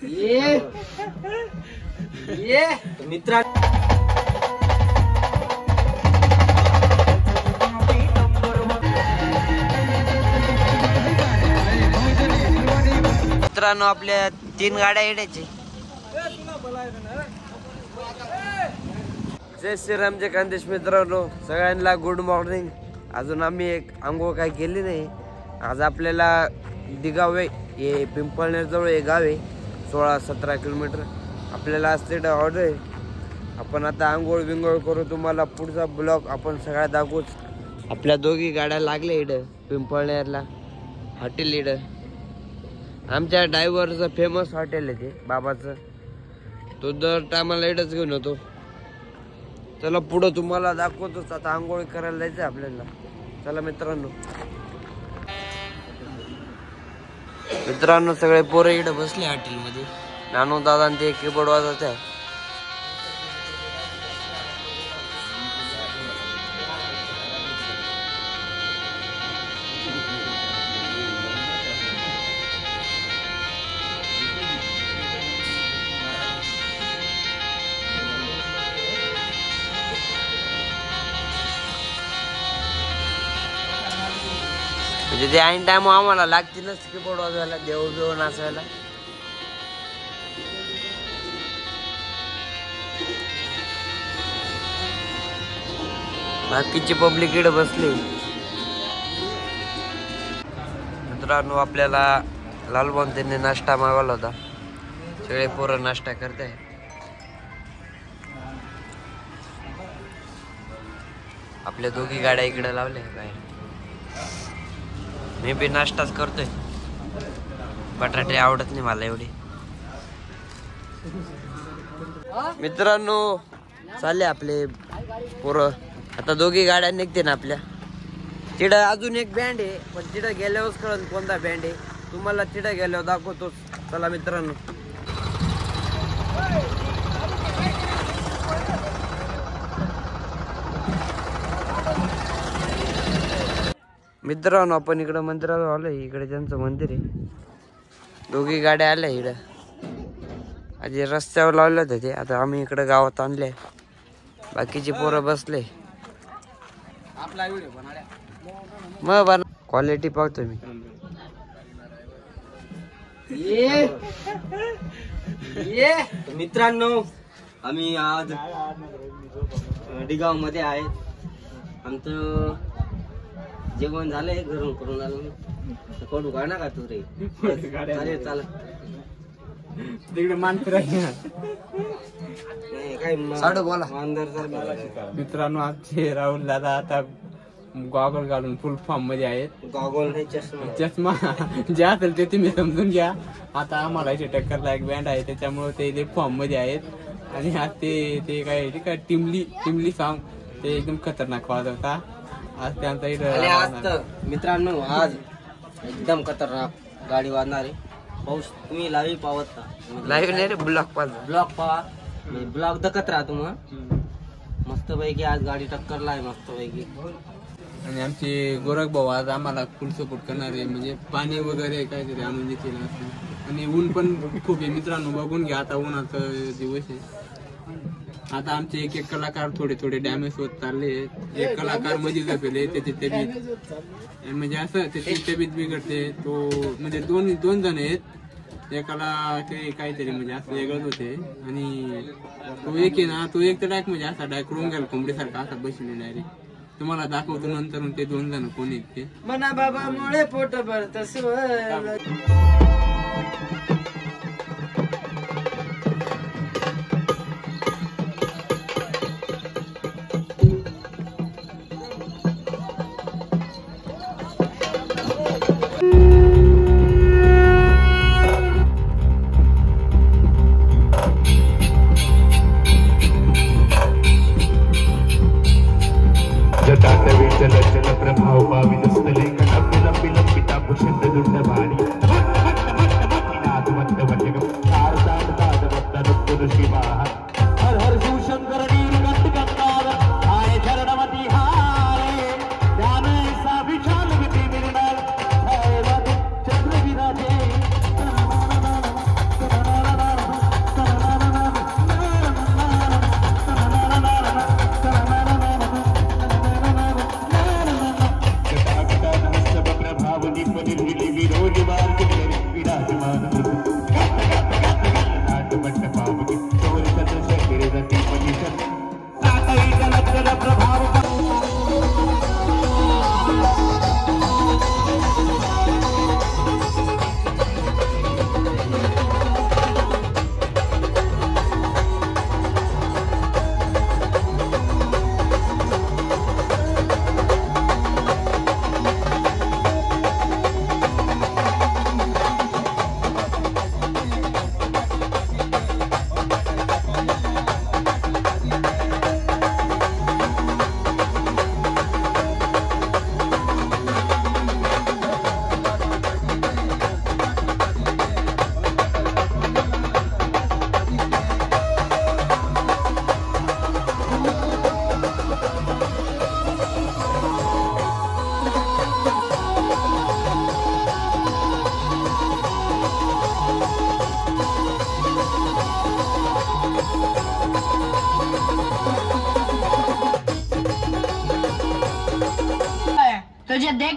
ये मित्रा मित्रांनो आपल्या 3 गाड्या येण्याची। जय श्रीराम, जय खानदेश मित्रांनो, सगळ्यांना गुड मॉर्निंग। अजून आम्ही एक आंघोळ काय केली नाही। आज आपल्याला दिगावे हे पिंपळनेर जवळ एक गाव आहे, 16-17 किलोमीटर। आपल्याला आज तिथे ऑर्डर आहे। आपण आता आंघोळ बिंघोळ करू, तुम्हाला पुढचा ब्लॉग आपण सगळ्या दाखवूच। आपल्या दोघी गाड्या लागल्या इकडं पिंपळनेरला हॉटेल इकडं। आमच्या ड्रायव्हरचं फेमस हॉटेल आहे ते बाबाचं, तो दर टायमाला इकडंच घेऊन येतो। चला पुढं तुम्हाला दाखवतोच। आता आंघोळ करायला जायचं आपल्याला, चला मित्रांनो सगळे पोरं इकडे बसले हॉटेलमध्ये। नानू दादा आणि ते कीबोर्ड वाजवत आहे। म्हणजे ते ऐन टाइम आम्हाला लागतीलच कीबोर्ड वाजवायला, देव बिव नाचायला। बाकीची पब्लिक इकडे बसली। मित्रांनो आपल्याला लालबान त्यांनी नाश्ता मागवला होता, सगळे पोरं नाश्ता करताय। आपल्या दोघी गाड्या इकडे लावल्या बाहेर। मी बी नाश्ताच करतोय, बटाटे आवडत नाही मला एवढे। मित्रांनो चालले आपले पोरं, आता दोघी गाड्या निघते ना आपल्या। तिथं अजून एक बँड आहे, पण तिथं गेल्यावरच कळन कोणता बँड आहे, तुम्हाला तिथं गेल्यावर दाखवतोच। चला मित्रांनो आपण इकडं मंदिरावर आलोय। इकडे त्यांचं मंदिर आहे। दोघी गाड्या आल्या इकडं, आधी रस्त्यावर लावले होते ते, आता आम्ही इकडे गावात आणले। बाकीचे पोरं बसले। मग बन क्वालिटी पाहतोय मी। ये मित्रांनो आम्ही आज डिगाव मध्ये आहे। आमचं जेवण झालंय, घरून करून आलो। कडू गाणं का तू रे? चालेल चाल तिकडे मान फिरायला काय साडू बोला। मित्रांनो आमचे राहुल दादा आता गॉगल घालून फुल फॉर्म मध्ये आहेत। गॉगल नाही, चष्मा जे असेल ते तुम्ही समजून घ्या। आता आम्हाला इथे टक्करला एक बँड आहे, त्याच्यामुळे ते फॉर्म मध्ये आहेत। आणि आज ते काय टिमली सॉन्ग ते एकदम खतरनाक वाजवता। आज त्यांचा इथं मित्रांनो आज एकदम खतरनाक गाडी वाजणार आहे। पाऊस तुम्ही लाईव्ह पावत का? लाईव्ह नाही रे, ब्लॉग पावा। ब्लॉग दखत राहतो मग मस्त पैकी। आज गाडी टक्करला आहे मस्त पैकी। आणि आमचे गोरख भाऊ आज आम्हाला फुल सपोर्ट करणार आहे, म्हणजे पाणी वगैरे काहीतरी आणून देतील। आणि ऊन पण खूप आहे मित्रांनो, बघून घ्या आता उन्हाचा दिवस आहे। आता आमचे एक कलाकार थोडे डॅमेज होत चालले। एक कलाकार मध्ये जपेले, त्याची तब्येत म्हणजे असं त्याची तब्येत बिघडते। तो म्हणजे दोन जण आहेत, एकाला ते काहीतरी म्हणजे असं वेगळंच होते। आणि तो एक आहे ना, तो एक तर डायरेक्ट म्हणजे असा डायरेक्ट रोंगेल कोंबडीसारखा असा बसले डायरेक्ट। तुम्हाला दाखवतो नंतर ते 2 जण कोण आहेत ते। मना बाबा मुळे पोट भरत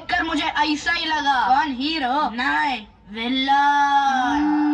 देखकर मुझे ऐसा ही लगा। कौन हीरो? नहीं, विलन।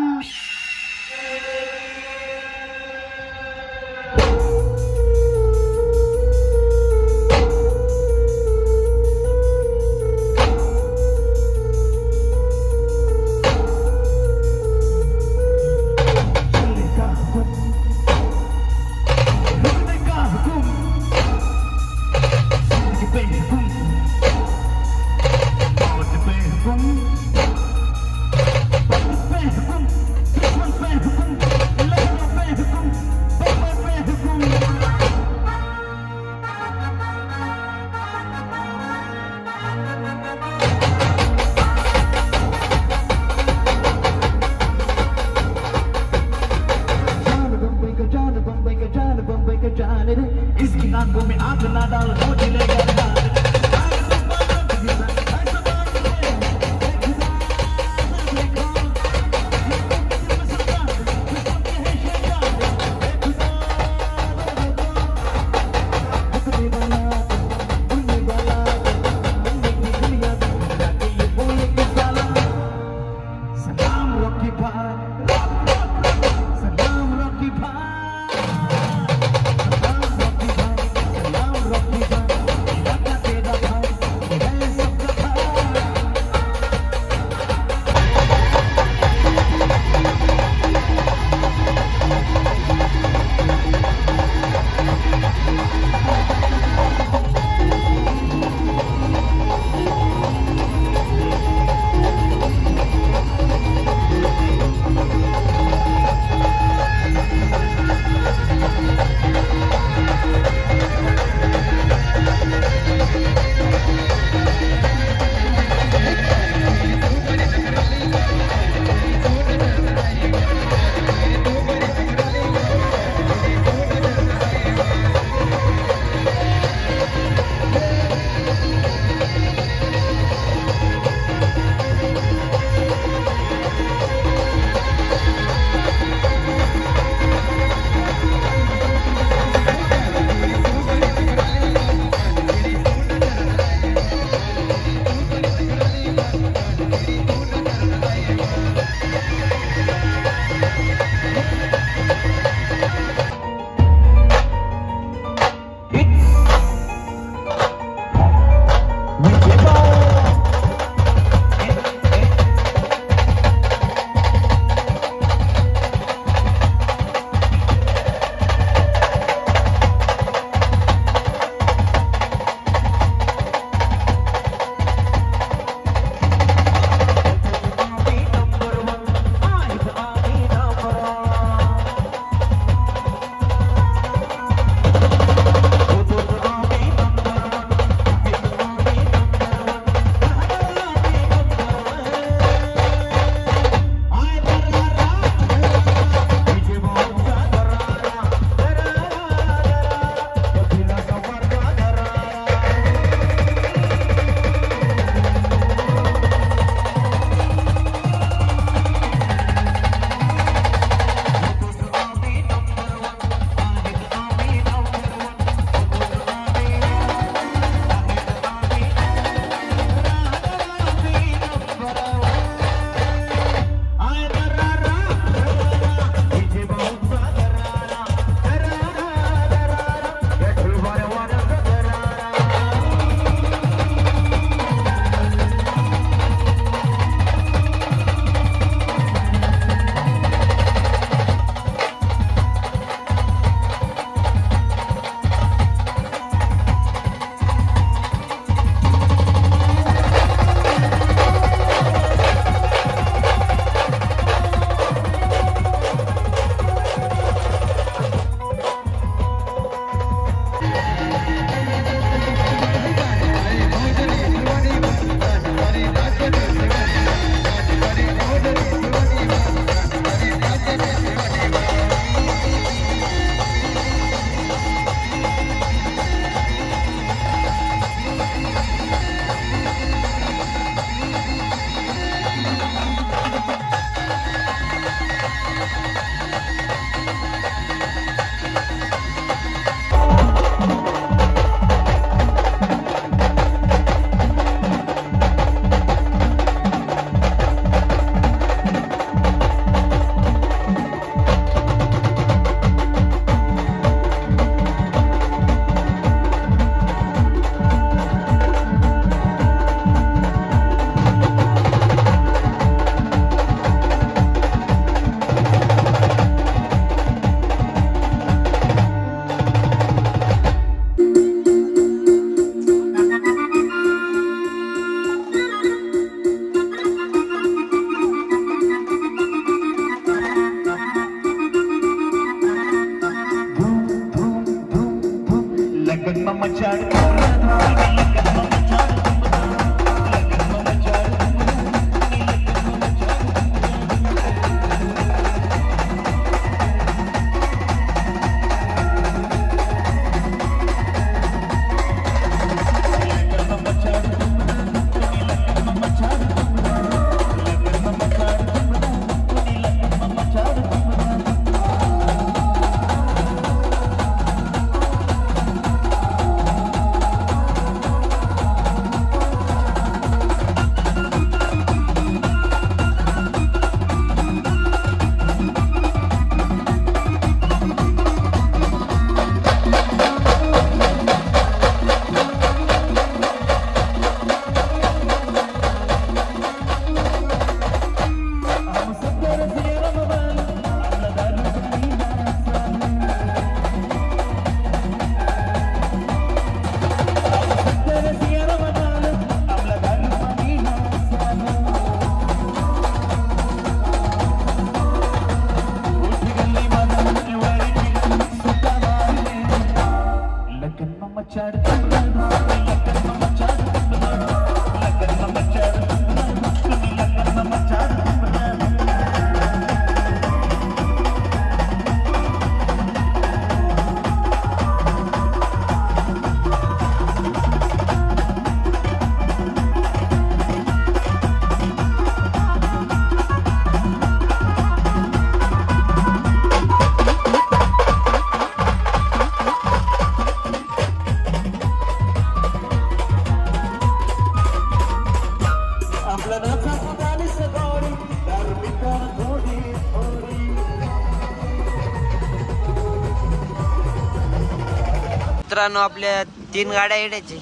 मित्रांनो आपल्या 3 गाड्या येण्याची.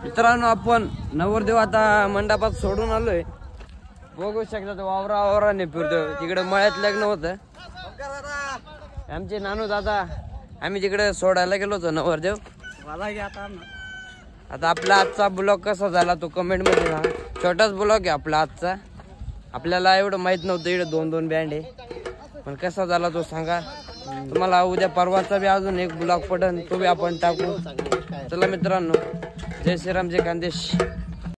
मित्रांनो आपण नवरदेव आता मंडपात सोडून आलोय. बघू शकता वावराने फिरतो. तिकडे मळ्यात लग्न होतं. आमचे नानू दादा आम्ही तिकडे सोडायला गेलो होतो नवरदेव. आता आपला आजचा ब्लॉग कसा झाला तो कमेंट मध्ये सांगा. छोटाच ब्लॉग आहे आपला आजचा. आपल्याला एवढं माहित नव्हतं इकडे 2-2 बँड आहे. पण कसा झाला तो सांगा. तुम्हाला उद्या परवाचा बी अजून एक ब्लॉग पडन तो बी आपण टाकू. चला मित्रांनो, जय श्रीराम, जय खानदेश.